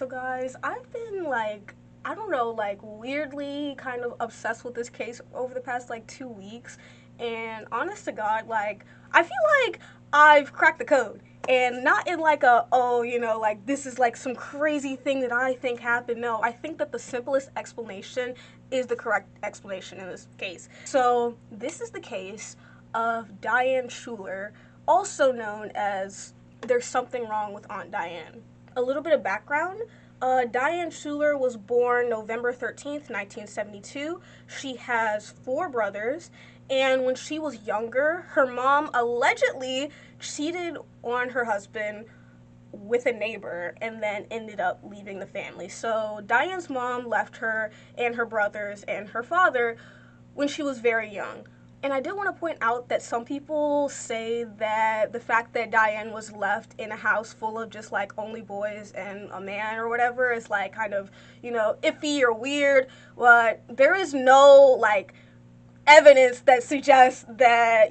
So guys, I've been like, I don't know, like weirdly kind of obsessed with this case over the past like 2 weeks. And honest to God, like, I feel like I've cracked the code. And not in like a, oh, like this is like some crazy thing that I think happened. No, I think that the simplest explanation is the correct explanation in this case. So, this is the case of Diane Schuler, also known as There's Something Wrong with Aunt Diane. A little bit of background. Diane Schuler was born November 13th, 1972. She has four brothers, and when she was younger, her mom allegedly cheated on her husband with a neighbor and then ended up leaving the family. So Diane's mom left her and her brothers and her father when she was very young. And I did want to point out that some people say that the fact that Diane was left in a house full of just like only boys and a man or whatever is like kind of, iffy or weird. But there is no like evidence that suggests that,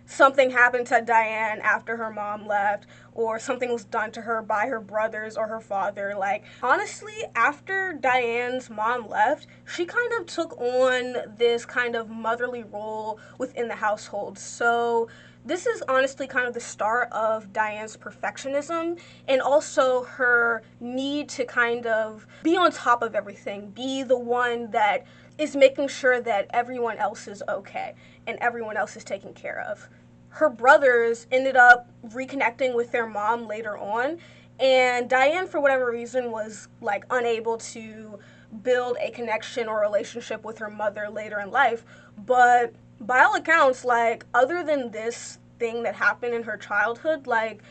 something happened to Diane after her mom left or something was done to her by her brothers or her father. Like, honestly, after Diane's mom left, she kind of took on this kind of motherly role within the household. So, this is honestly kind of the start of Diane's perfectionism and also her need to kind of be on top of everything, be the one that is making sure that everyone else is okay and everyone else is taken care of. Her brothers ended up reconnecting with their mom later on, and Diane, for whatever reason, was like unable to build a connection or relationship with her mother later in life. But by all accounts, like, other than this thing that happened in her childhood, like,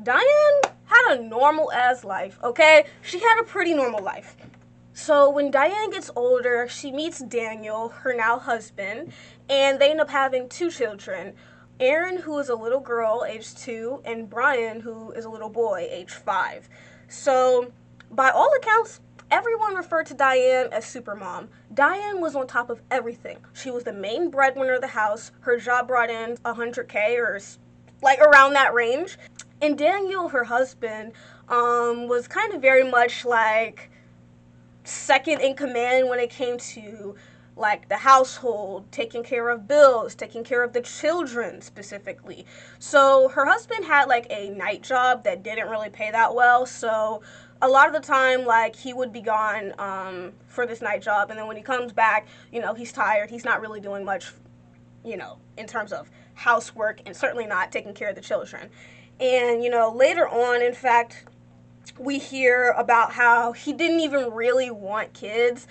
Diane had a normal ass life, okay? She had a pretty normal life. So when Diane gets older, she meets Daniel, her now husband, and they end up having two children. Erin, who is a little girl, age 2, and Brian, who is a little boy, age 5. So, by all accounts, everyone referred to Diane as Supermom. Diane was on top of everything. She was the main breadwinner of the house. Her job brought in $100K or like around that range. And Daniel, her husband, was kind of very much like second in command when it came to like the household, taking care of bills, taking care of the children specifically. So her husband had like a night job that didn't really pay that well. So a lot of the time, like, he would be gone for this night job, and then when he comes back, he's tired. He's not really doing much, in terms of housework, and certainly not taking care of the children. And later on, in fact, we hear about how he didn't even really want kids,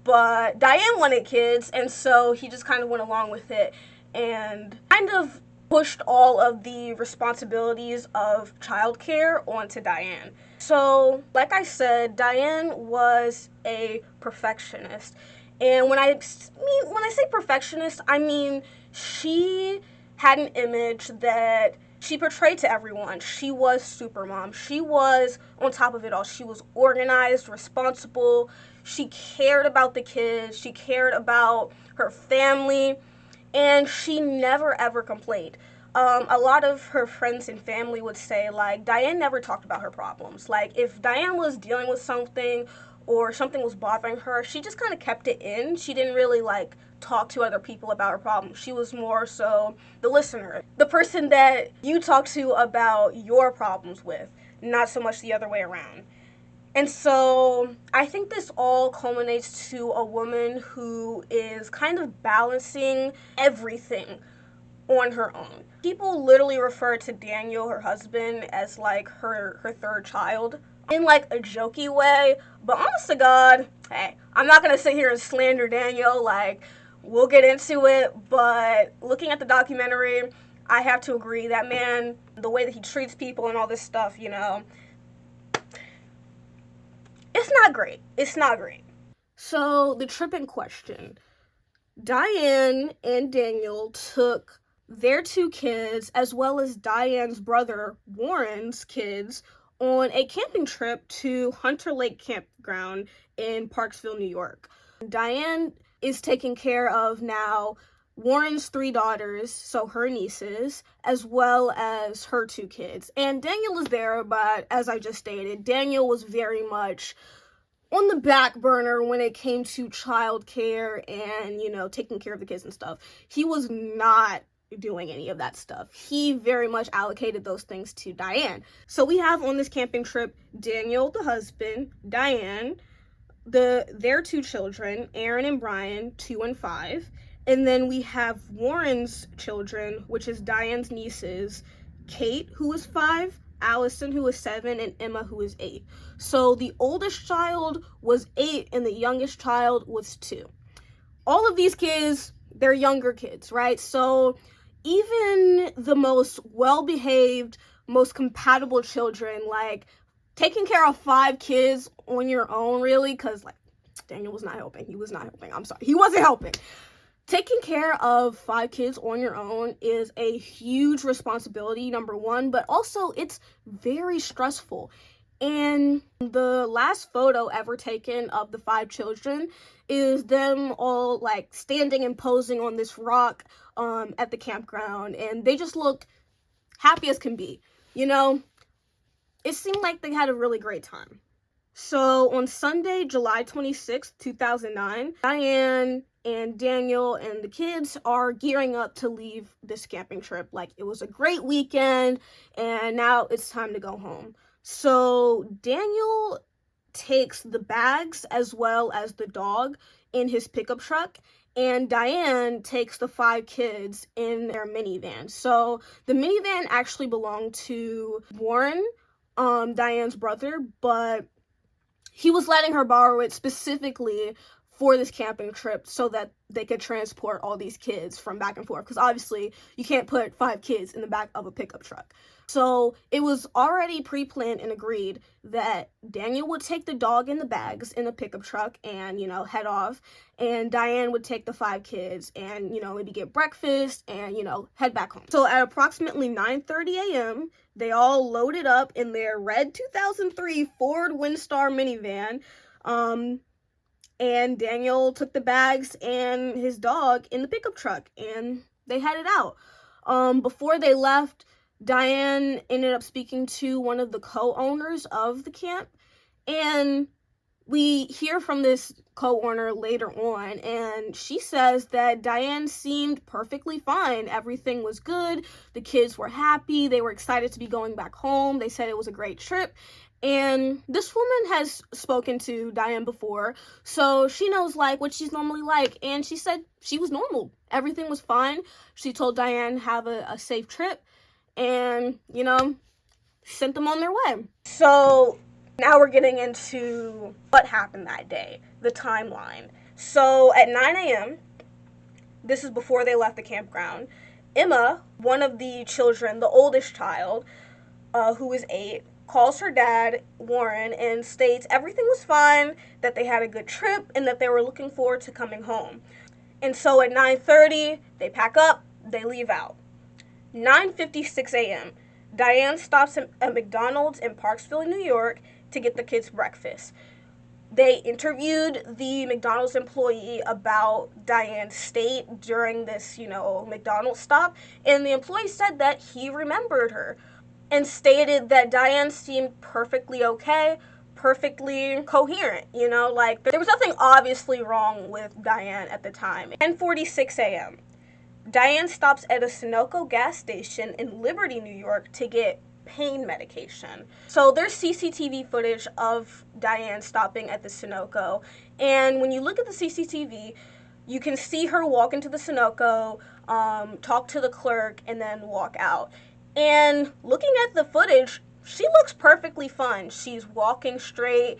but Diane wanted kids, and so he just kind of went along with it and kind of pushed all of the responsibilities of childcare onto Diane. So, like I said, Diane was a perfectionist. And when I say perfectionist, I mean she had an image that she portrayed to everyone. She was Supermom. She was on top of it all. She was organized, responsible. She cared about the kids. She cared about her family. And she never ever complained. A lot of her friends and family would say, like, Diane never talked about her problems. Like, if Diane was dealing with something or something was bothering her, she just kind of kept it in. She didn't really, like, talk to other people about her problems. She was more so the listener, the person that you talk to about your problems with, not so much the other way around. And so I think this all culminates to a woman who is kind of balancing everything on her own. People literally refer to Daniel, her husband, as like her third child in like a jokey way. But honest to God, hey, I'm not gonna sit here and slander Daniel. Like, we'll get into it, but looking at the documentary, I have to agree that man, the way that he treats people and all this stuff, it's not great. It's not great. So, the trip in question. Diane and Daniel took their two kids, as well as Diane's brother Warren's kids, on a camping trip to Hunter Lake Campground in Parksville, New York. Diane is taking care of now Warren's 3 daughters, so her nieces, as well as her 2 kids. And Daniel was there, but as I just stated, Daniel was very much on the back burner when it came to childcare and, taking care of the kids and stuff. He was not doing any of that stuff. He very much allocated those things to Diane. So we have on this camping trip Daniel, the husband, Diane, their 2 children, Aaron and Brian, 2 and 5. And then we have Warren's children, which is Diane's nieces, Kate, who is 5, Allison, who is 7, and Emma, who is 8. So the oldest child was 8 and the youngest child was 2. All of these kids, they're younger kids, right? So even the most well-behaved, most compatible children, like taking care of 5 kids on your own, really, because Daniel was not helping. He was not helping. I'm sorry. He wasn't helping. Taking care of 5 kids on your own is a huge responsibility, number one, but also it's very stressful. And the last photo ever taken of the 5 children is them all standing and posing on this rock at the campground, and they just look happy as can be. It seemed like they had a really great time. So on Sunday, July 26th, 2009, Diane and Daniel and the kids are gearing up to leave this camping trip. It was a great weekend, and now it's time to go home. So Daniel takes the bags as well as the dog in his pickup truck, and Diane takes the 5 kids in their minivan. So the minivan actually belonged to Warren, Diane's brother, but he was letting her borrow it specifically for this camping trip so that they could transport all these kids from back and forth, because obviously you can't put 5 kids in the back of a pickup truck. So it was already pre-planned and agreed that Daniel would take the dog in the bags in the pickup truck and, head off, and Diane would take the 5 kids and, maybe get breakfast and, head back home. So at approximately 9:30 a.m., they all loaded up in their red 2003 Ford Windstar minivan, and Daniel took the bags and his dog in the pickup truck, and they headed out. Before they left, Diane ended up speaking to one of the co-owners of the camp, and we hear from this co-owner later on, and she says that Diane seemed perfectly fine. Everything was good. The kids were happy. They were excited to be going back home. They said it was a great trip. And this woman has spoken to Diane before, so she knows what she's normally like, and she said she was normal. Everything was fine. She told Diane have a safe trip, and sent them on their way. So now we're getting into what happened that day, the timeline. So at 9 a.m., this is before they left the campground, Emma, one of the children, the oldest child, who is 8, calls her dad, Warren, and states everything was fine, that they had a good trip, and that they were looking forward to coming home. And so at 9:30, they pack up, they leave out. 9:56 a.m., Diane stops at McDonald's in Parksville, New York, to get the kids breakfast. They interviewed the McDonald's employee about Diane's state during this, McDonald's stop, and the employee said that he remembered her and stated that Diane seemed perfectly okay, perfectly coherent, there was nothing obviously wrong with Diane at the time. 10:46 a.m., Diane stops at a Sunoco gas station in Liberty, New York to get pain medication. So there's CCTV footage of Diane stopping at the Sunoco, and when you look at the CCTV, you can see her walk into the Sunoco, talk to the clerk, and then walk out. And looking at the footage, she looks perfectly fine. She's walking straight,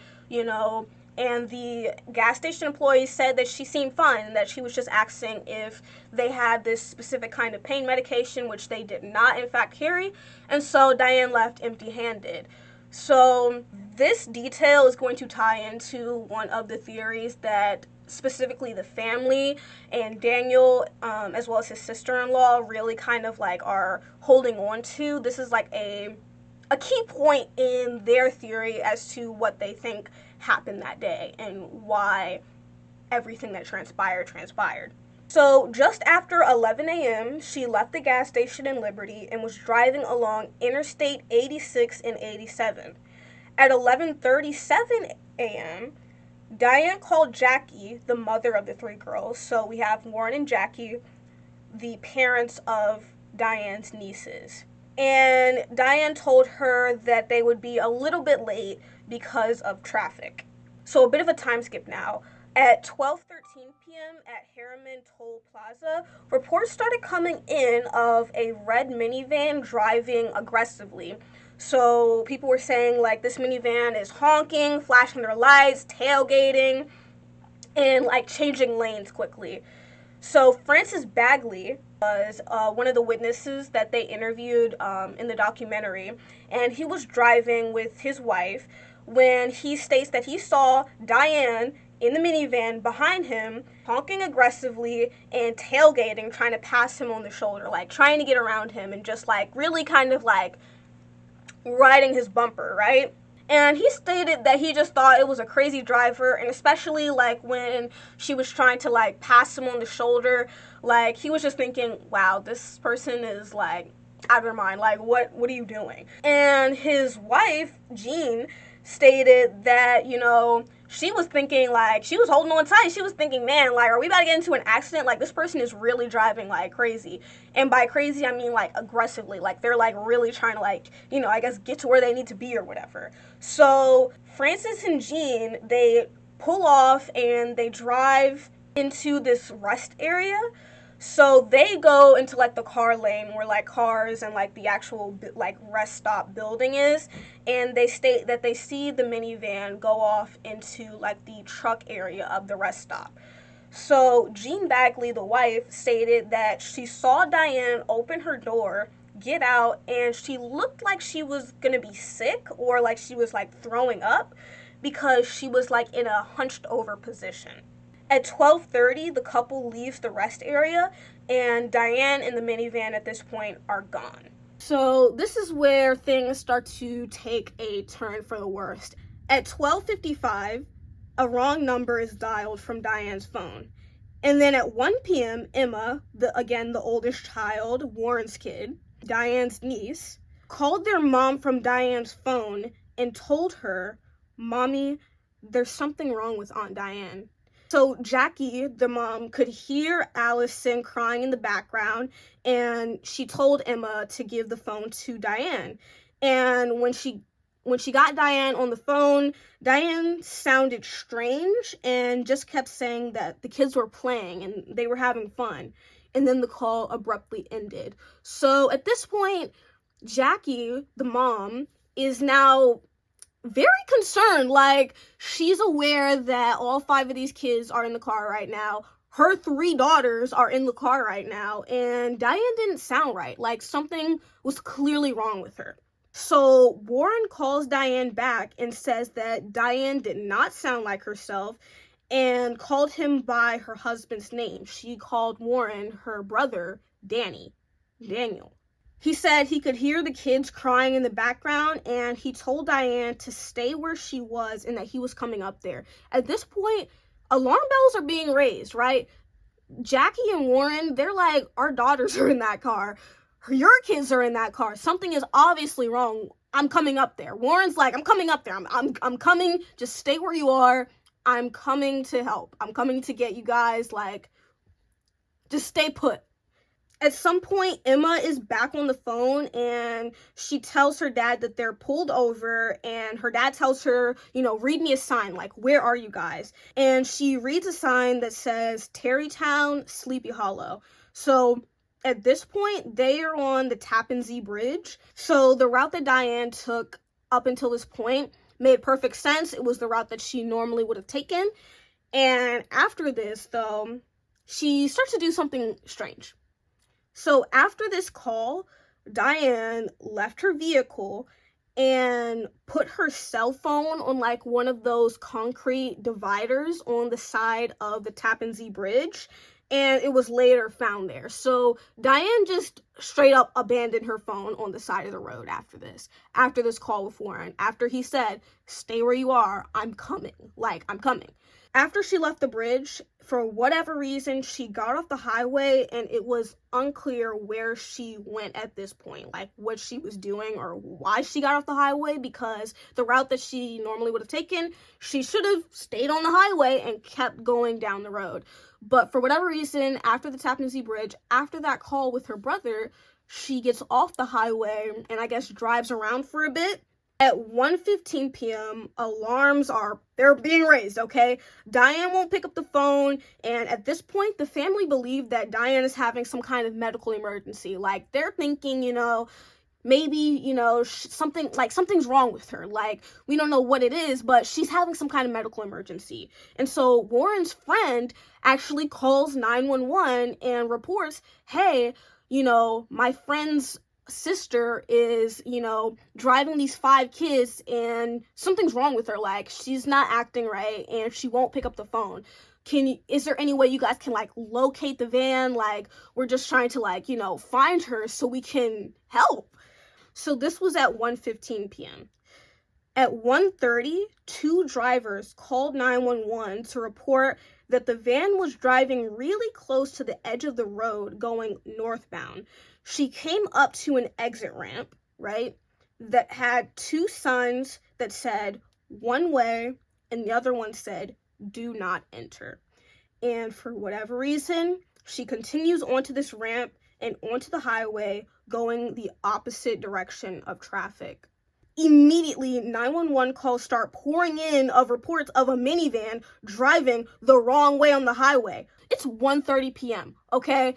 and the gas station employee said that she seemed fine and that she was just asking if they had this specific kind of pain medication, which they did not, in fact, carry. And so Diane left empty-handed. So this detail is going to tie into one of the theories that specifically the family and Daniel, as well as his sister-in-law, really kind of are holding on to. This is a key point in their theory as to what they think happened that day and why everything that transpired. So just after 11 a.m., she left the gas station in Liberty and was driving along Interstate 86 and 87. At 11:37 a.m., Diane called Jackie, the mother of the three girls. So we have Warren and Jackie, the parents of Diane's nieces. And Diane told her that they would be a little bit late because of traffic. So a bit of a time skip now. At 12:13 p.m. at Harriman Toll Plaza, reports started coming in of a red minivan driving aggressively. So people were saying like this minivan is honking, flashing their lights, tailgating, and like changing lanes quickly. So Francis Bagley was one of the witnesses that they interviewed in the documentary, and he was driving with his wife when he states that he saw Diane in the minivan behind him honking aggressively and tailgating, trying to pass him on the shoulder, like trying to get around him and just like really kind of like riding his bumper, right? And he stated that he just thought it was a crazy driver, and especially like when she was trying to like pass him on the shoulder, like he was just thinking, wow, this person is like out of their mind, like what are you doing? And his wife, Jean, stated that, she was thinking, like, she was holding on tight. She was thinking, man, like, are we about to get into an accident? Like, this person is really driving, like, crazy. And by crazy, I mean, like, aggressively. Like, they're, like, really trying to, like, I guess get to where they need to be or whatever. So Francis and Jean, they pull off and they drive into this rest area. So they go into like the car lane where like cars and like the actual like rest stop building is, and they state that they see the minivan go off into like the truck area of the rest stop. So Jean Bagley, the wife, stated that she saw Diane open her door, get out, and she looked like she was gonna be sick or like she was like throwing up because she was like in a hunched over position. At 12:30, the couple leaves the rest area, and Diane and the minivan at this point are gone. So this is where things start to take a turn for the worst. At 12:55, a wrong number is dialed from Diane's phone. And then at 1 p.m., Emma, the oldest child, Warren's kid, Diane's niece, called their mom from Diane's phone and told her, "Mommy, there's something wrong with Aunt Diane." So Jackie, the mom, could hear Allison crying in the background, and she told Emma to give the phone to Diane. And when she got Diane on the phone, Diane sounded strange and just kept saying that the kids were playing and they were having fun. And then the call abruptly ended. So at this point, Jackie, the mom, is now very concerned. Like, she's aware that all 5 of these kids are in the car right now. Her 3 daughters are in the car right now, and Diane didn't sound right. Like, something was clearly wrong with her. So Warren calls Diane back and says that Diane did not sound like herself and called him by her husband's name. She called Warren her brother, Daniel. He said he could hear the kids crying in the background, and he told Diane to stay where she was and that he was coming up there. At this point, alarm bells are being raised, right? Jackie and Warren, they're like, our daughters are in that car. Your kids are in that car. Something is obviously wrong. I'm coming up there. Warren's like, I'm coming up there. I'm coming. Just stay where you are. I'm coming to help. I'm coming to get you guys. Like, just stay put. At some point, Emma is back on the phone, and she tells her dad that they're pulled over, and her dad tells her, read me a sign, like, where are you guys? And she reads a sign that says Tarrytown, Sleepy Hollow. So at this point, they are on the Tappan Zee Bridge. So the route that Diane took up until this point made perfect sense. It was the route that she normally would have taken. And after this, though, she starts to do something strange. So after this call, Diane left her vehicle and put her cell phone on like one of those concrete dividers on the side of the Tappan Zee Bridge, and it was later found there. So Diane just straight up abandoned her phone on the side of the road after this call with Warren, after he said, "Stay where you are, I'm coming, like, I'm coming." After she left the bridge, for whatever reason, she got off the highway, and it was unclear where she went at this point, like what she was doing or why she got off the highway, because the route that she normally would have taken, she should have stayed on the highway and kept going down the road. But for whatever reason, after the Tappan Zee Bridge, after that call with her brother, she gets off the highway and I guess drives around for a bit. At 1:15 p.m., alarms they're being raised, okay? Diane won't pick up the phone, and at this point, the family believe that Diane is having some kind of medical emergency. Like, they're thinking, maybe, something's wrong with her. Like, we don't know what it is, but she's having some kind of medical emergency. And so Warren's friend actually calls 911 and reports, "Hey, my friend's sister is, driving these 5 kids and something's wrong with her. Like, she's not acting right and she won't pick up the phone. Is there any way you guys can, like, locate the van? Like, we're just trying to, like, find her so we can help." So this was at 1:15 p.m. At 1:30, 2 drivers called 911 to report that the van was driving really close to the edge of the road going northbound. She came up to an exit ramp, right, that had 2 signs that said "one way" and the other one said "do not enter." And for whatever reason, she continues onto this ramp and onto the highway going the opposite direction of traffic. Immediately, 911 calls start pouring in of reports of a minivan driving the wrong way on the highway. It's 1:30 p.m., okay?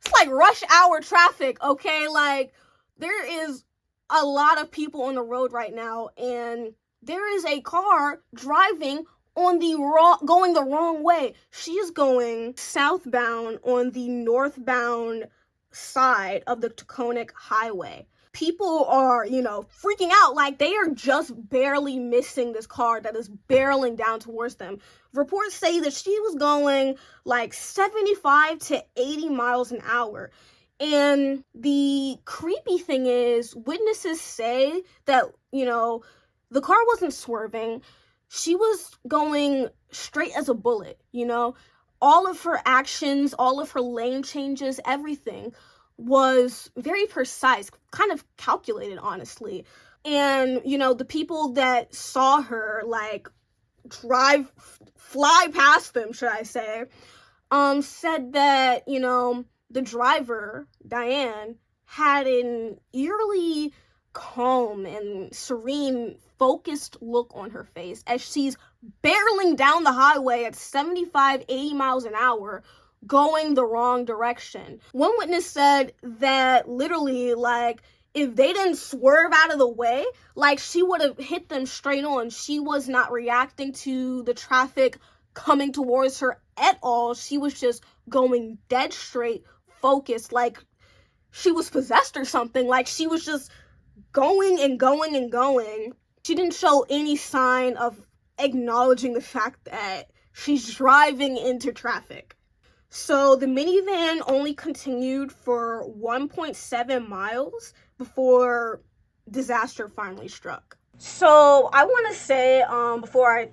It's like rush hour traffic, okay? Like, there is a lot of people on the road right now, and there is a car driving going the wrong way. She is going southbound on the northbound side of the Taconic Highway. People are, freaking out, like they are just barely missing this car that is barreling down towards them. Reports say that she was going like 75 to 80 miles an hour. And the creepy thing is, witnesses say that, the car wasn't swerving. She was going straight as a bullet, All of her actions, all of her lane changes, everything was very precise, kind of calculated, honestly. And, the people that saw her, like, fly past them, should I say, said that, the driver, Diane, had an eerily calm and serene, focused look on her face as she's barreling down the highway at 75, 80 miles an hour, going the wrong direction. One witness said that literally, like, if they didn't swerve out of the way, like, she would have hit them straight on. She was not reacting to the traffic coming towards her at all. She was just going dead straight, focused, like she was possessed or something. Like, she was just going and going and going. She didn't show any sign of acknowledging the fact that she's driving into traffic. So the minivan only continued for 1.7 miles before disaster finally struck. So I want to say, before I,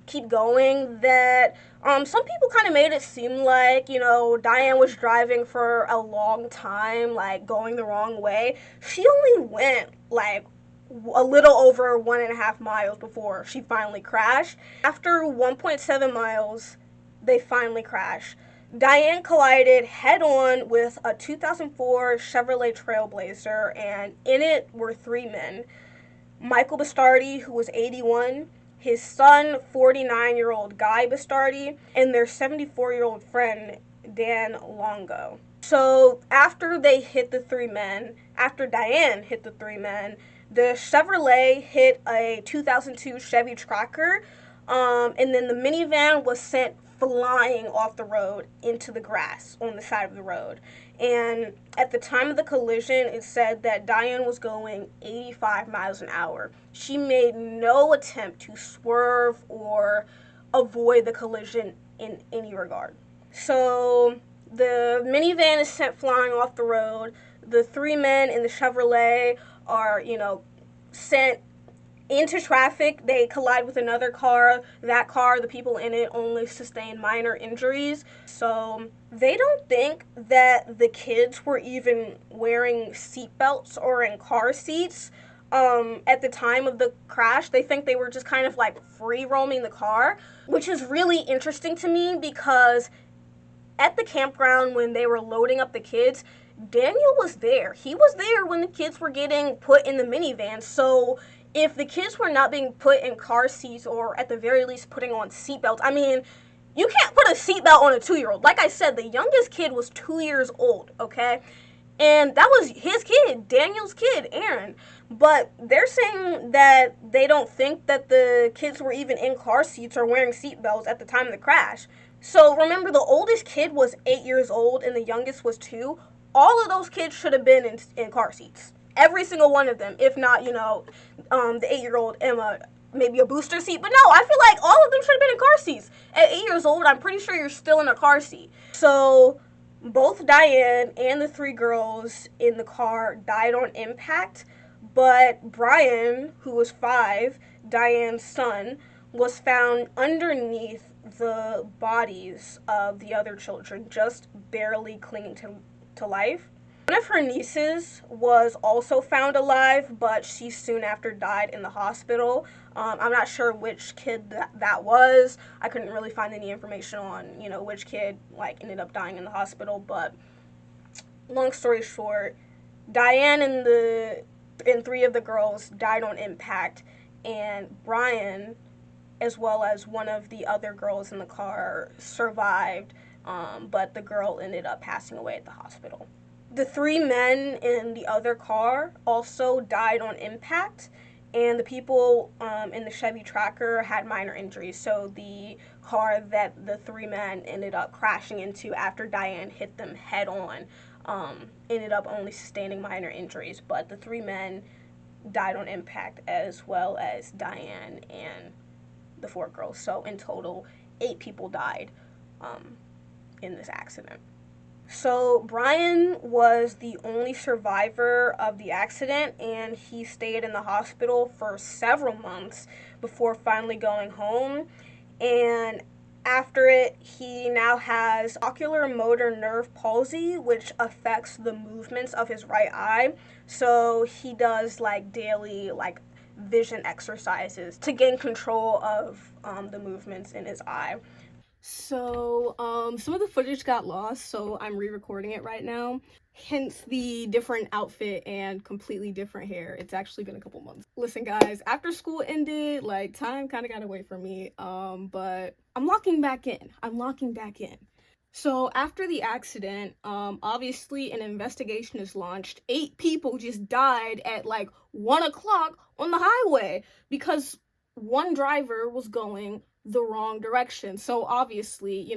keep going, that some people kind of made it seem like, Diane was driving for a long time, like, going the wrong way. She only went, like, a little over 1.5 miles before she finally crashed. After 1.7 miles, they finally crashed. Diane collided head-on with a 2004 Chevrolet Trailblazer, and in it were 3 men. Michael Bastardi, who was 81, his son, 49-year-old Guy Bastardi, and their 74-year-old friend, Dan Longo. So after Diane hit the 3 men, the Chevrolet hit a 2002 Chevy Tracker, and then the minivan was sent flying off the road into the grass on the side of the road. And at the time of the collision, it said that Diane was going 85 miles an hour. She made no attempt to swerve or avoid the collision in any regard. So, The minivan is sent flying off the road. The three men in the Chevrolet are, sent into traffic. They collide with another car. That car, the people in it only sustain minor injuries. So they don't think that the kids were even wearing seatbelts or in car seats at the time of the crash. They think they were just kind of like free roaming the car, which is really interesting to me because at the campground when they were loading up the kids, Daniel was there. He was there when the kids were getting put in the minivan. So if the kids were not being put in car seats or at the very least putting on seatbelts, I mean, you can't put a seatbelt on a 2-year-old. Like I said, the youngest kid was 2 years old, okay? And that was his kid, Daniel's kid, Aaron. But they're saying that they don't think that the kids were even in car seats or wearing seatbelts at the time of the crash. So remember, the oldest kid was 8 years old and the youngest was 2. All of those kids should have been in car seats. Every single one of them. If not, the 8-year-old Emma, maybe a booster seat. But no, I feel like all of them should have been in car seats. At 8 years old, I'm pretty sure you're still in a car seat. So both Diane and the 3 girls in the car died on impact. But Brian, who was 5, Diane's son, was found underneath the bodies of the other children, just barely clinging to life. One of her nieces was also found alive, but she soon after died in the hospital. I'm not sure which kid that was. I couldn't really find any information on, which kid ended up dying in the hospital. But long story short, Diane and 3 of the girls died on impact, and Brian, as well as one of the other girls in the car, survived, but the girl ended up passing away at the hospital. The 3 men in the other car also died on impact, and the people in the Chevy Tracker had minor injuries. So the car that the 3 men ended up crashing into after Diane hit them head on ended up only sustaining minor injuries, but the 3 men died on impact, as well as Diane and the 4 girls. So in total, 8 people died in this accident. So Brian was the only survivor of the accident, and he stayed in the hospital for several months before finally going home. And after it, he now has ocular motor nerve palsy, which affects the movements of his right eye. So he does daily vision exercises to gain control of the movements in his eye. So, some of the footage got lost, so I'm re-recording it right now. Hence the different outfit and completely different hair. It's actually been a couple months. Listen, guys, after school ended, time kind of got away from me, but I'm locking back in. So after the accident, obviously an investigation is launched. 8 people just died at 1 o'clock on the highway because one driver was going the wrong direction. So obviously,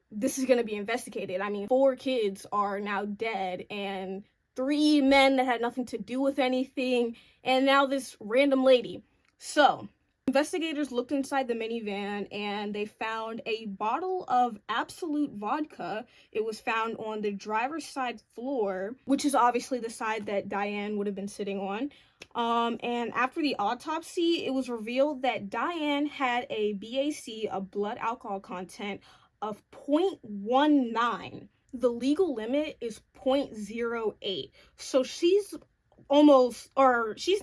this is going to be investigated. I mean, 4 kids are now dead and 3 men that had nothing to do with anything, and now this random lady. So investigators looked inside the minivan and they found a bottle of Absolute vodka. It was found on the driver's side floor, which is obviously the side that Diane would have been sitting on. And after the autopsy, it was revealed that Diane had a BAC, a blood alcohol content, of 0.19. The legal limit is 0.08. So she's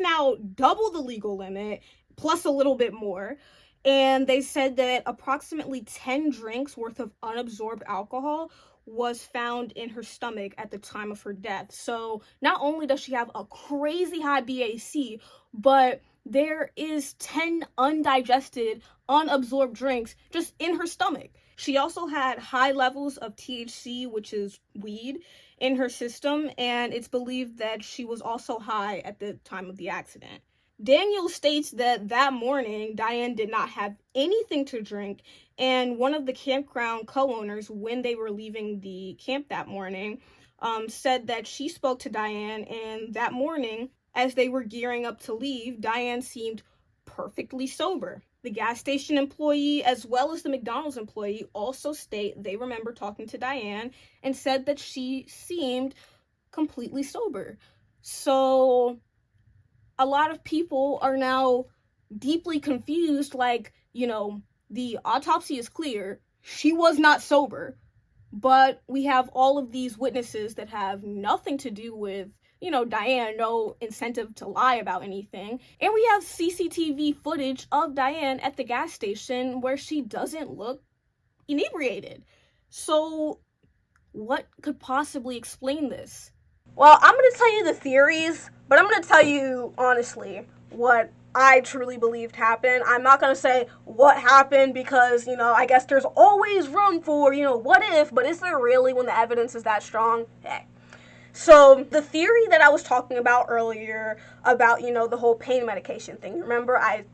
now double the legal limit, plus a little bit more. And they said that approximately 10 drinks worth of unabsorbed alcohol was found in her stomach at the time of her death. So not only does she have a crazy high BAC, but there is 10 undigested, unabsorbed drinks just in her stomach. She also had high levels of THC, which is weed, in her system, and it's believed that she was also high at the time of the accident. Daniel states that morning, Diane did not have anything to drink, and one of the campground co-owners, when they were leaving the camp that morning, said that she spoke to Diane, and that morning, as they were gearing up to leave, Diane seemed perfectly sober. The gas station employee, as well as the McDonald's employee, also state they remember talking to Diane and said that she seemed completely sober. So a lot of people are now deeply confused, like, the autopsy is clear. She was not sober, but we have all of these witnesses that have nothing to do with, Diane, no incentive to lie about anything. And we have CCTV footage of Diane at the gas station where she doesn't look inebriated. So, what could possibly explain this? Well, I'm going to tell you the theories, but I'm going to tell you honestly what I truly believed happened. I'm not going to say what happened because, I guess there's always room for, what if, but is there really when the evidence is that strong? Hey. So the theory that I was talking about earlier about, the whole pain medication thing, remember I,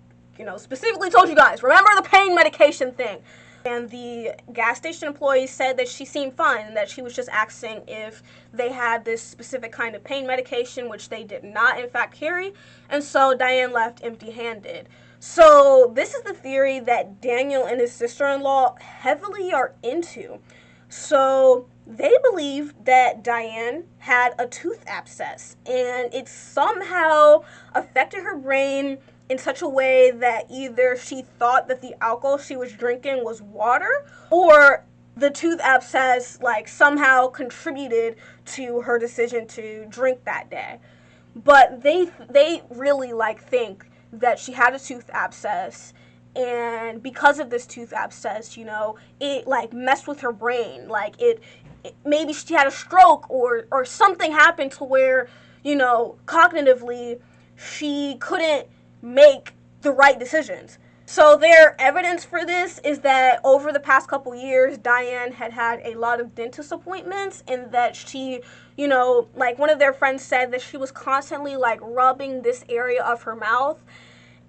specifically told you guys, remember the pain medication thing. And the gas station employee said that she seemed fine and that she was just asking if they had this specific kind of pain medication, which they did not, in fact, carry. And so Diane left empty-handed. So this is the theory that Daniel and his sister-in-law heavily are into. So they believe that Diane had a tooth abscess and it somehow affected her brain in such a way that either she thought that the alcohol she was drinking was water, or the tooth abscess somehow contributed to her decision to drink that day. But they really think that she had a tooth abscess, and because of this tooth abscess, it messed with her brain. It maybe she had a stroke or something happened to where, cognitively she couldn't make the right decisions. So their evidence for this is that over the past couple years, Diane had a lot of dentist appointments, and that she, one of their friends said that she was constantly rubbing this area of her mouth.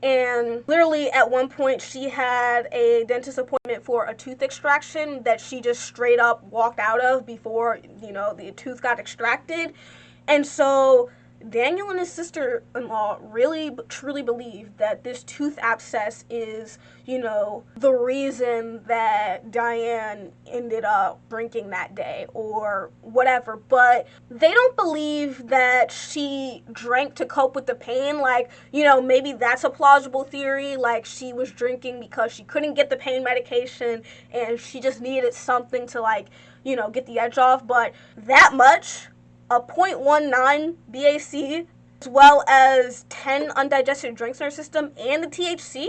And literally at one point she had a dentist appointment for a tooth extraction that she just straight up walked out of before, the tooth got extracted. And so Daniel and his sister-in-law really truly believe that this tooth abscess is, the reason that Diane ended up drinking that day or whatever. But they don't believe that she drank to cope with the pain. Maybe that's a plausible theory. She was drinking because she couldn't get the pain medication and she just needed something to get the edge off. But that much, a 0.19 BAC, as well as 10 undigested drinks in her system, and the THC,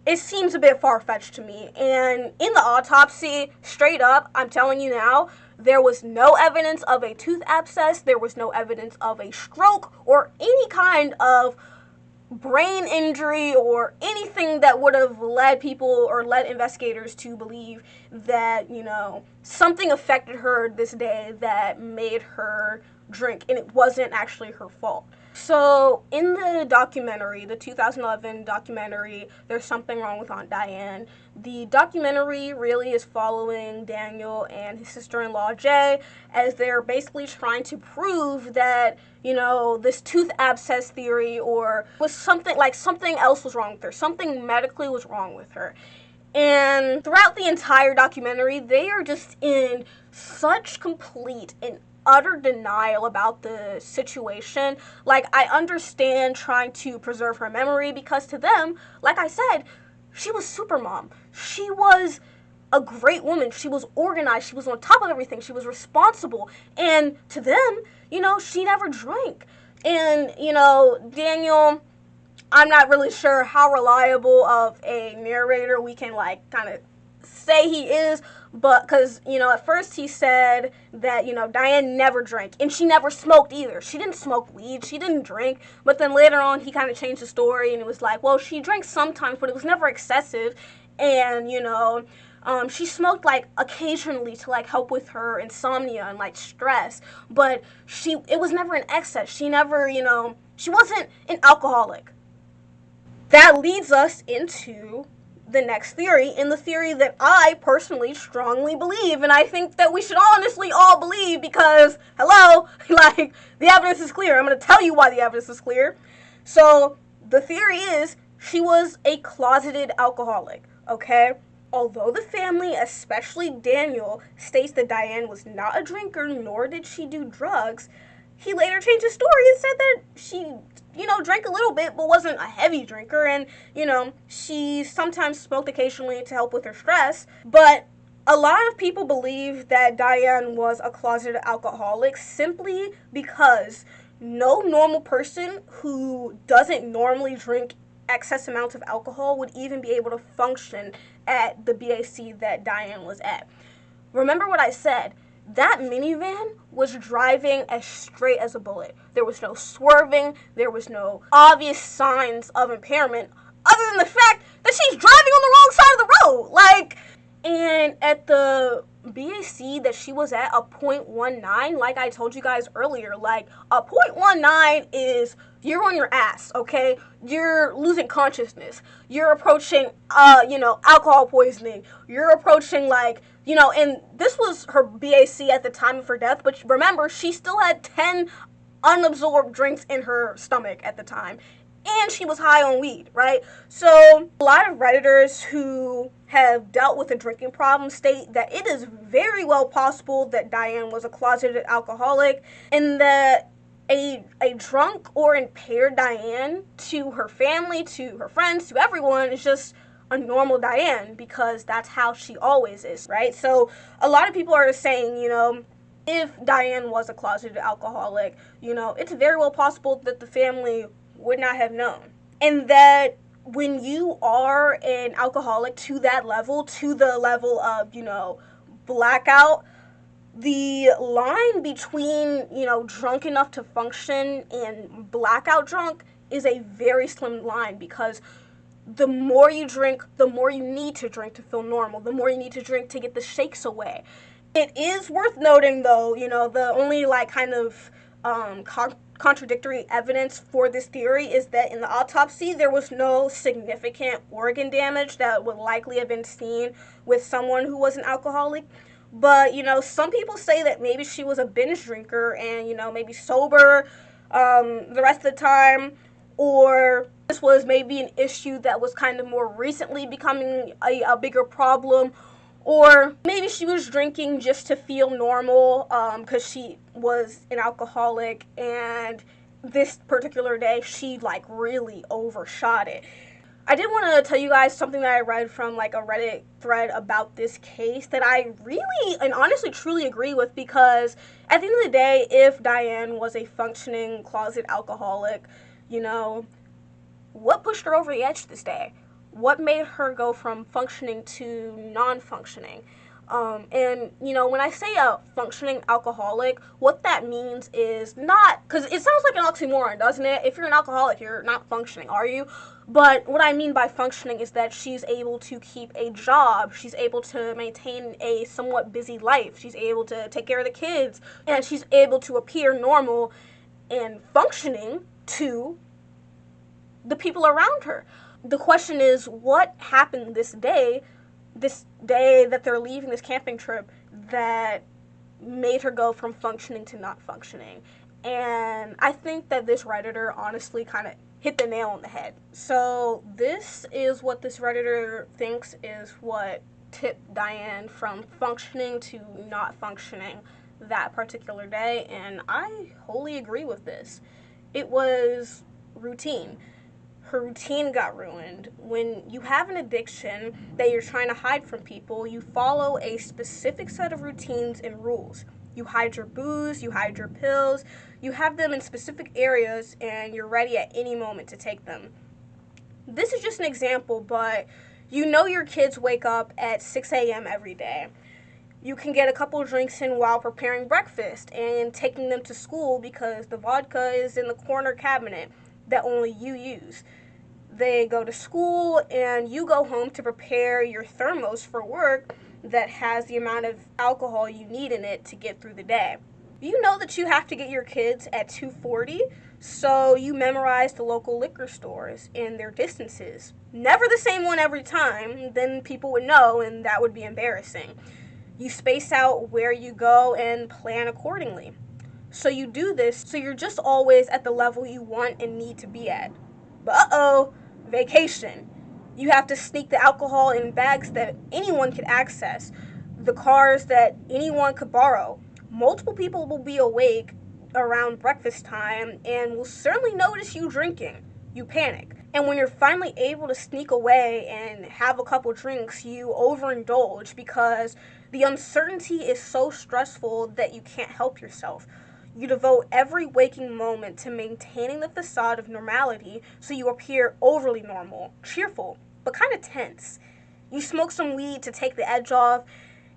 it seems a bit far-fetched to me. And in the autopsy, straight up, I'm telling you now, there was no evidence of a tooth abscess, there was no evidence of a stroke, or any kind of brain injury or anything that would have led people or led investigators to believe that, something affected her this day that made her drink, and it wasn't actually her fault. So in the documentary, the 2011 documentary, There's Something Wrong with Aunt Diane, the documentary really is following Daniel and his sister-in-law Jay as they're basically trying to prove that, this tooth abscess theory or was something else was wrong with her, something medically was wrong with her. And throughout the entire documentary, they are just in such complete and utter denial about the situation. I understand trying to preserve her memory because to them, like I said, she was super mom. She was a great woman. She was organized. She was on top of everything. She was responsible. And to them, she never drank. And, Daniel, I'm not really sure how reliable of a narrator we can kind of say he is, but because, at first he said that, Diane never drank, and she never smoked either. She didn't smoke weed, she didn't drink, but then later on he kind of changed the story, and it was well, she drank sometimes, but it was never excessive, and, she smoked, occasionally to, help with her insomnia and, stress, but it was never an excess. She never, she wasn't an alcoholic. That leads us into the next theory, and the theory that I personally strongly believe, and I think that we should honestly all believe because, hello, the evidence is clear. I'm going to tell you why the evidence is clear. So, the theory is She was a closeted alcoholic, okay? Although the family, especially Daniel, states that Diane was not a drinker nor did she do drugs, he later changed his story and said that she, drank a little bit but wasn't a heavy drinker, and, she sometimes smoked occasionally to help with her stress. But a lot of people believe that Diane was a closeted alcoholic simply because no normal person who doesn't normally drink excess amounts of alcohol would even be able to function at the BAC that Diane was at. Remember what I said? That minivan was driving as straight as a bullet. There was no swerving. There was no obvious signs of impairment other than the fact that she's driving on the wrong side of the road. And at the BAC that she was at, a .19, like I told you guys earlier, a .19 is you're on your ass, okay? You're losing consciousness. You're approaching, alcohol poisoning. You're approaching, and this was her BAC at the time of her death, but remember, she still had 10 unabsorbed drinks in her stomach at the time. And she was high on weed, right? So a lot of Redditors who have dealt with a drinking problem state that it is very well possible that Diane was a closeted alcoholic, and that a drunk or impaired Diane, to her family, to her friends, to everyone, is just a normal Diane because that's how she always is, right? So a lot of people are saying, if Diane was a closeted alcoholic, it's very well possible that the family would not have known. And that when you are an alcoholic to that level, to the level of, blackout, the line between, drunk enough to function and blackout drunk is a very slim line, because the more you drink, the more you need to drink to feel normal, the more you need to drink to get the shakes away. It is worth noting, though, the only contradictory evidence for this theory is that in the autopsy there was no significant organ damage that would likely have been seen with someone who was an alcoholic. But some people say that maybe she was a binge drinker and maybe sober the rest of the time, or this was maybe an issue that was kind of more recently becoming a bigger problem. Or maybe she was drinking just to feel normal because she was an alcoholic, and this particular day she really overshot it. I did want to tell you guys something that I read from a Reddit thread about this case that I really and honestly truly agree with, because at the end of the day, if Diane was a functioning closet alcoholic, what pushed her over the edge this day? What made her go from functioning to non-functioning? And, when I say a functioning alcoholic, what that means is not, because it sounds like an oxymoron, doesn't it? If you're an alcoholic, you're not functioning, are you? But what I mean by functioning is that she's able to keep a job, she's able to maintain a somewhat busy life, she's able to take care of the kids, and she's able to appear normal and functioning to the people around her. The question is, what happened this day that they're leaving this camping trip, that made her go from functioning to not functioning? And I think that this Redditor honestly kind of hit the nail on the head. So this is what this Redditor thinks is what tipped Diane from functioning to not functioning that particular day, and I wholly agree with this. It was routine. Her routine got ruined. When you have an addiction that you're trying to hide from people, you follow a specific set of routines and rules. You hide your booze, you hide your pills, you have them in specific areas, and you're ready at any moment to take them. This is just an example, but your kids wake up at 6 a.m. every day. You can get a couple of drinks in while preparing breakfast and taking them to school because the vodka is in the corner cabinet that only you use. They go to school and you go home to prepare your thermos for work that has the amount of alcohol you need in it to get through the day. You know that you have to get your kids at 2:40, so you memorize the local liquor stores and their distances. Never the same one every time, then people would know and that would be embarrassing. You space out where you go and plan accordingly. So you do this so you're just always at the level you want and need to be at. But Vacation. You have to sneak the alcohol in bags that anyone could access, the cars that anyone could borrow. Multiple people will be awake around breakfast time and will certainly notice you drinking. You panic. And when you're finally able to sneak away and have a couple drinks, you overindulge because the uncertainty is so stressful that you can't help yourself. You devote every waking moment to maintaining the facade of normality so you appear overly normal, cheerful, but kind of tense. You smoke some weed to take the edge off,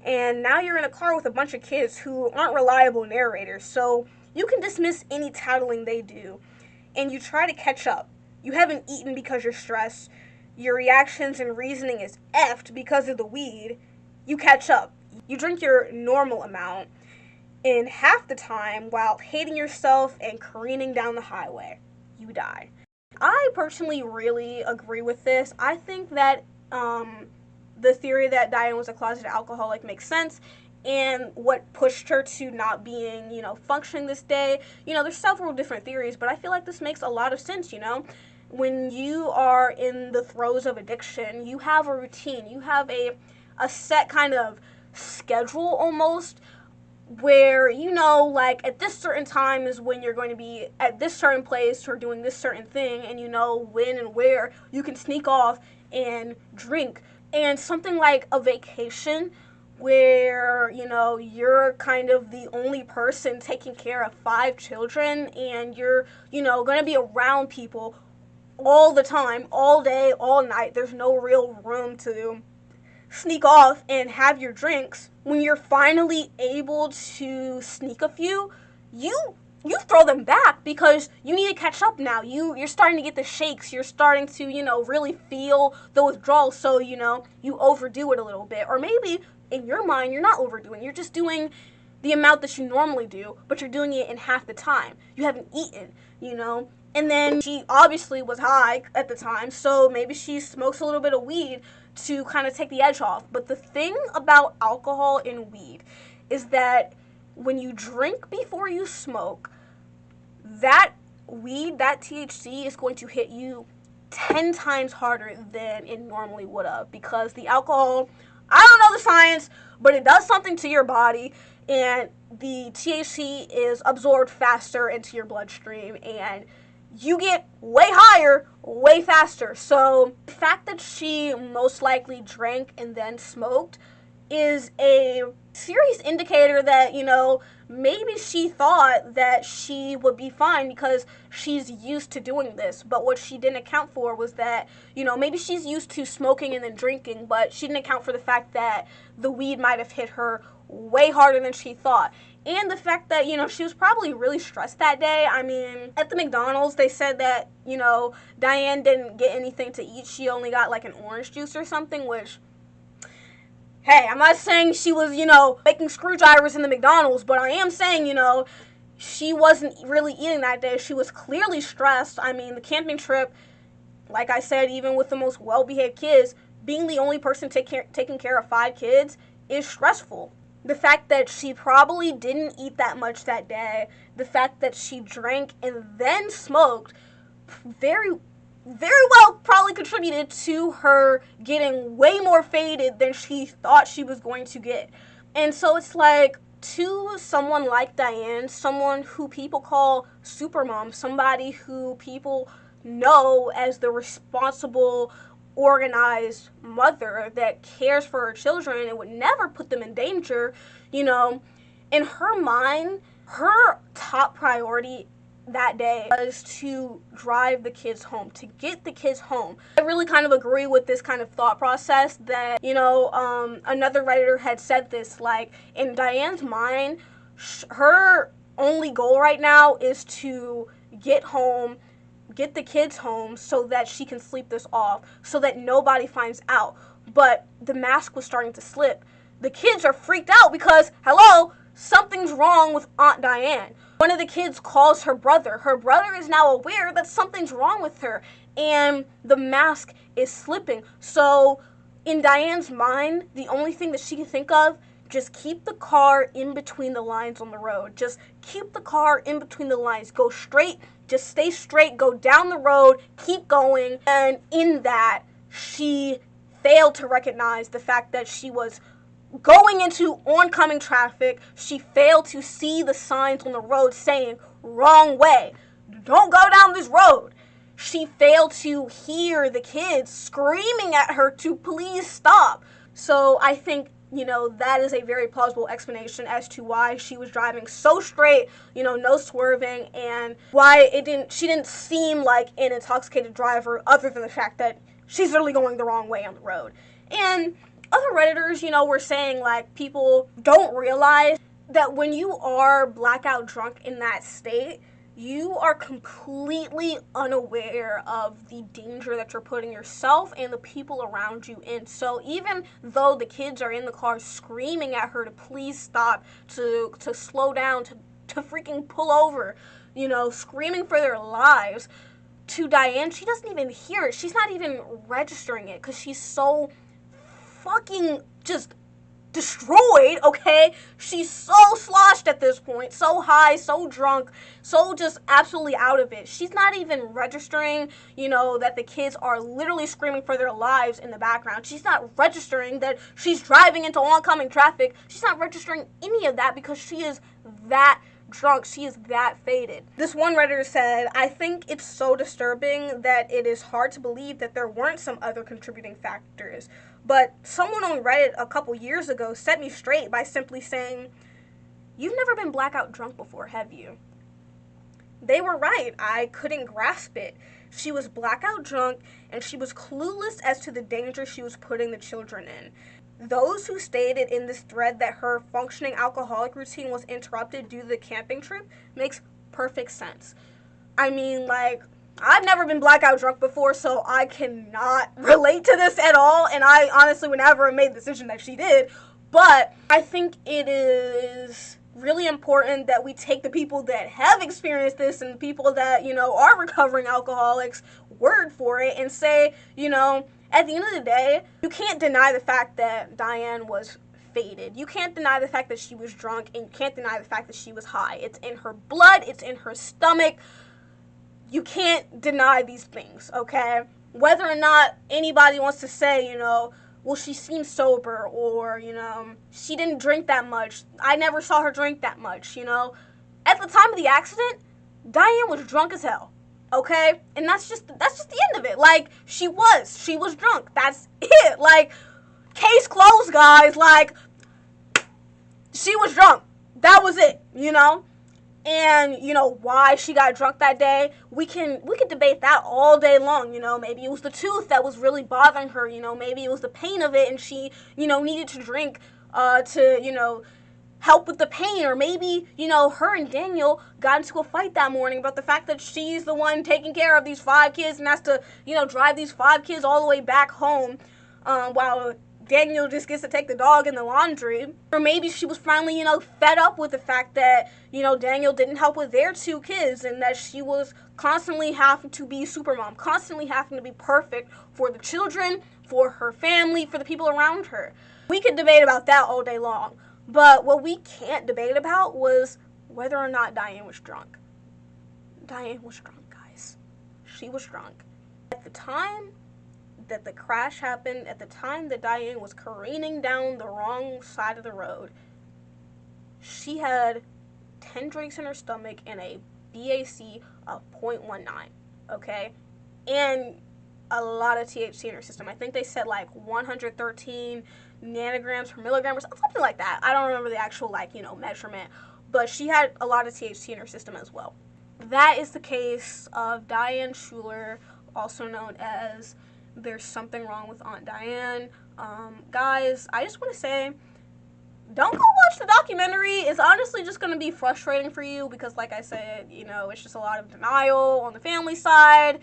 and now you're in a car with a bunch of kids who aren't reliable narrators, so you can dismiss any tattling they do, and you try to catch up. You haven't eaten because you're stressed. Your reactions and reasoning is effed because of the weed. You catch up. You drink your normal amount in half the time while hating yourself and careening down the highway. You die. I personally really agree with this. I think that the theory that Diane was a closeted alcoholic makes sense, and what pushed her to not being, functioning this day. There's several different theories, but I feel like this makes a lot of sense, When you are in the throes of addiction, you have a routine. You have a set kind of schedule almost where, like at this certain time is when you're going to be at this certain place or doing this certain thing, and you know when and where you can sneak off and drink. And something like a vacation where, you're kind of the only person taking care of 5 children, and you're, going to be around people all the time, all day, all night. There's no real room to sneak off and have your drinks. When you're finally able to sneak a few, you throw them back because you need to catch up now. You're starting to get the shakes. You're starting to, really feel the withdrawal. So, you overdo it a little bit. Or maybe in your mind, you're not overdoing. You're just doing the amount that you normally do, but you're doing it in half the time. You haven't eaten, And then she obviously was high at the time, so maybe she smokes a little bit of weed to kind of take the edge off. But the thing about alcohol and weed is that when you drink before you smoke, that weed, that THC is going to hit you 10 times harder than it normally would have, because the alcohol, I don't know the science, but it does something to your body, and the THC is absorbed faster into your bloodstream, and you get way higher, way faster. So the fact that she most likely drank and then smoked is a serious indicator that, maybe she thought that she would be fine because she's used to doing this. But what she didn't account for was that, maybe she's used to smoking and then drinking, but she didn't account for the fact that the weed might have hit her way harder than she thought. And the fact that, she was probably really stressed that day. I mean, at the McDonald's, they said that, Diane didn't get anything to eat. She only got like an orange juice or something, which, hey, I'm not saying she was, making screwdrivers in the McDonald's, but I am saying, she wasn't really eating that day. She was clearly stressed. I mean, the camping trip, like I said, even with the most well-behaved kids, being the only person taking care of 5 kids is stressful. The fact that she probably didn't eat that much that day, the fact that she drank and then smoked, very, very well probably contributed to her getting way more faded than she thought she was going to get. And so it's like, to someone like Diane, someone who people call supermom, somebody who people know as the responsible, organized mother that cares for her children and would never put them in danger, in her mind, her top priority that day was to drive the kids home, to get the kids home. I really kind of agree with this kind of thought process that, another writer had said this, like, in Diane's mind, her only goal right now is to get home, get the kids home so that she can sleep this off, so that nobody finds out. But the mask was starting to slip. The kids are freaked out because, hello, something's wrong with Aunt Diane. One of the kids calls her brother. Her brother is now aware that something's wrong with her, and the mask is slipping. So in Diane's mind, the only thing that she can think of just keep the car in between the lines on the road. Just keep the car in between the lines. Go straight. Just stay straight. Go down the road. Keep going. And in that, she failed to recognize the fact that she was going into oncoming traffic. She failed to see the signs on the road saying, wrong way. Don't go down this road. She failed to hear the kids screaming at her to please stop. So I think, that is a very plausible explanation as to why she was driving so straight, no swerving, and why she didn't seem like an intoxicated driver, other than the fact that she's literally going the wrong way on the road. And other Redditors, were saying, like, people don't realize that when you are blackout drunk in that state, you are completely unaware of the danger that you're putting yourself and the people around you in. So even though the kids are in the car screaming at her to please stop, to slow down, to freaking pull over, screaming for their lives, to Diane, she doesn't even hear it. She's not even registering it because she's so fucking just destroyed, okay? She's so sloshed at this point, so high, so drunk, so just absolutely out of it. She's not even registering, that the kids are literally screaming for their lives in the background. She's not registering that she's driving into oncoming traffic. She's not registering any of that because she is that drunk. She is that faded. This one Redditor said, I think it's so disturbing that it is hard to believe that there weren't some other contributing factors. But someone on Reddit a couple years ago set me straight by simply saying, you've never been blackout drunk before, have you? They were right. I couldn't grasp it. She was blackout drunk, and she was clueless as to the danger she was putting the children in. Those who stated in this thread that her functioning alcoholic routine was interrupted due to the camping trip makes perfect sense. I mean, like, I've never been blackout drunk before, so I cannot relate to this at all, and I honestly would never have made the decision that she did, but I think it is really important that we take the people that have experienced this and the people that, are recovering alcoholics' word for it and say, at the end of the day, you can't deny the fact that Diane was faded. You can't deny the fact that she was drunk, and you can't deny the fact that she was high. It's in her blood. It's in her stomach. You can't deny these things, okay? Whether or not anybody wants to say, well, she seems sober, or, she didn't drink that much. I never saw her drink that much, At the time of the accident, Diane was drunk as hell, okay? And that's just the end of it. Like, she was drunk. That's it. Like, case closed, guys. Like, she was drunk. That was it, And, why she got drunk that day, we can debate that all day long, Maybe it was the tooth that was really bothering her, Maybe it was the pain of it and she, needed to drink to, help with the pain. Or maybe, her and Daniel got into a fight that morning about the fact that she's the one taking care of these 5 kids and has to, drive these 5 kids all the way back home while Daniel just gets to take the dog in the laundry. Or maybe she was finally, fed up with the fact that, Daniel didn't help with their 2 kids and that she was constantly having to be supermom, constantly having to be perfect for the children, for her family, for the people around her. We could debate about that all day long. But what we can't debate about was whether or not Diane was drunk. Diane was drunk, guys. She was drunk. At the time that the crash happened, at the time that Diane was careening down the wrong side of the road, she had 10 drinks in her stomach and a BAC of 0.19, okay? And a lot of THC in her system. I think they said like 113 nanograms per milligram or something like that. I don't remember the actual measurement, but she had a lot of THC in her system as well. That is the case of Diane Schuler, also known as There's Something Wrong with Aunt Diane. Guys, I just want to say, don't go watch the documentary. It's honestly just going to be frustrating for you because, like I said, it's just a lot of denial on the family side.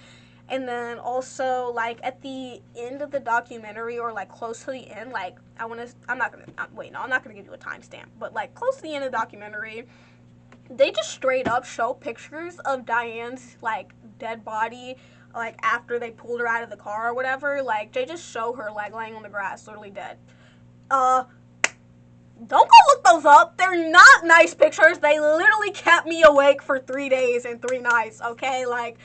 And then also, like, at the end of the documentary, or, like, close to the end, like, I'm not going to give you a timestamp, but, like, close to the end of the documentary, they just straight up show pictures of Diane's, like, dead body, like, after they pulled her out of the car or whatever. Like, they just show her, like, laying on the grass, literally dead. Don't go look those up. They're not nice pictures. They literally kept me awake for 3 days and 3 nights, okay? Like,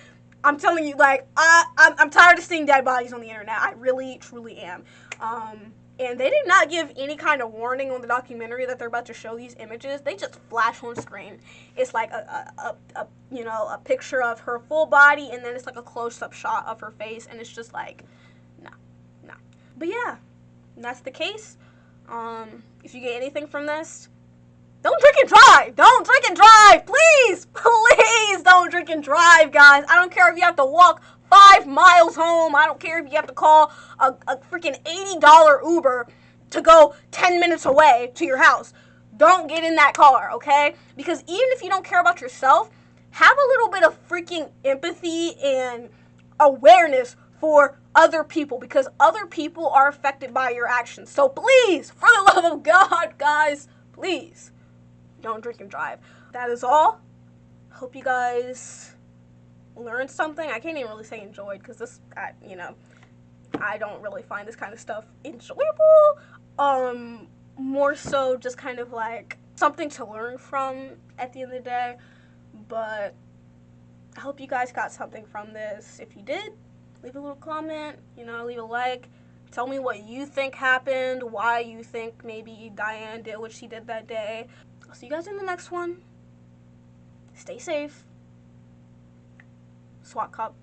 I'm telling you, like, I'm tired of seeing dead bodies on the internet. I really, truly am. And they did not give any kind of warning on the documentary that they're about to show these images. They just flash on screen. It's like a picture of her full body, and then it's like a close-up shot of her face, and it's just like, no, no. But yeah, that's the case. If you get anything from this, don't drink and drive. Don't drink and drive. Please, please don't drink and drive, guys. I don't care if you have to walk 5 miles home. I don't care if you have to call a freaking $80 Uber to go 10 minutes away to your house. Don't get in that car, okay? Because even if you don't care about yourself, have a little bit of freaking empathy and awareness for other people, because other people are affected by your actions. So please, for the love of God, guys, please don't drink and drive. That is all. Hope you guys learned something. I can't even really say enjoyed, because this, I don't really find this kind of stuff enjoyable. More so just kind of like something to learn from at the end of the day. But I hope you guys got something from this. If you did, leave a little comment, leave a like. Tell me what you think happened, why you think maybe Diane did what she did that day. I'll see you guys in the next one. Stay safe. SWAT Cop.